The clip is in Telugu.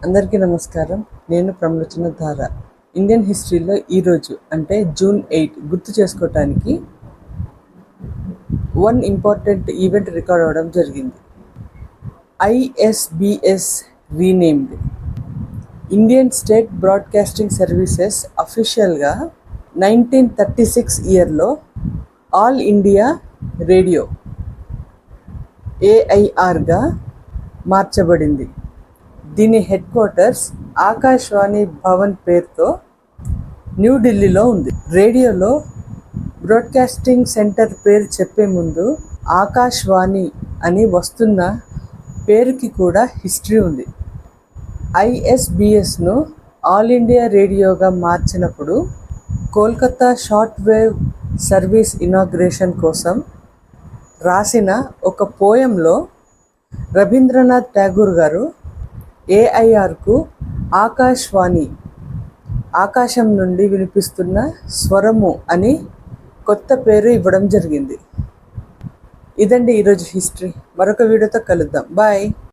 అందరికీ నమస్కారం. నేను ప్రమలోచన ధార. ఇండియన్ హిస్టరీలో ఈరోజు అంటే జూన్ 8 గుర్తు చేసుకోవటానికి వన్ ఇంపార్టెంట్ ఈవెంట్ రికార్డ్ అవ్వడం జరిగింది. ISBS renamed. Indian state broadcasting services అఫీషియల్గా 1936 ఇయర్లో ఆల్ ఇండియా రేడియో ఏఐఆర్గా మార్చబడింది. దీని హెడ్ క్వార్టర్స్ ఆకాశవాణి భవన్ పేరుతో న్యూఢిల్లీలో ఉంది. రేడియోలో బ్రాడ్కాస్టింగ్ సెంటర్ పేరు చెప్పే ముందు ఆకాశవాణి అని వస్తున్న పేరుకి కూడా హిస్టరీ ఉంది. ఐఎస్బిఎస్ను ఆల్ ఇండియా రేడియోగా మార్చినప్పుడు Kolkata short wave service inauguration కోసం రాసిన ఒక పోయంలో రవీంద్రనాథ్ ఠాగూర్ గారు ఏఐఆర్కు ఆకాశవాణి, ఆకాశం నుండి వినిపిస్తున్న స్వరము అని కొత్త పేరు ఇవ్వడం జరిగింది. ఇదండి ఈరోజు హిస్టరీ. మరొక వీడియోతో కలుద్దాం. బాయ్.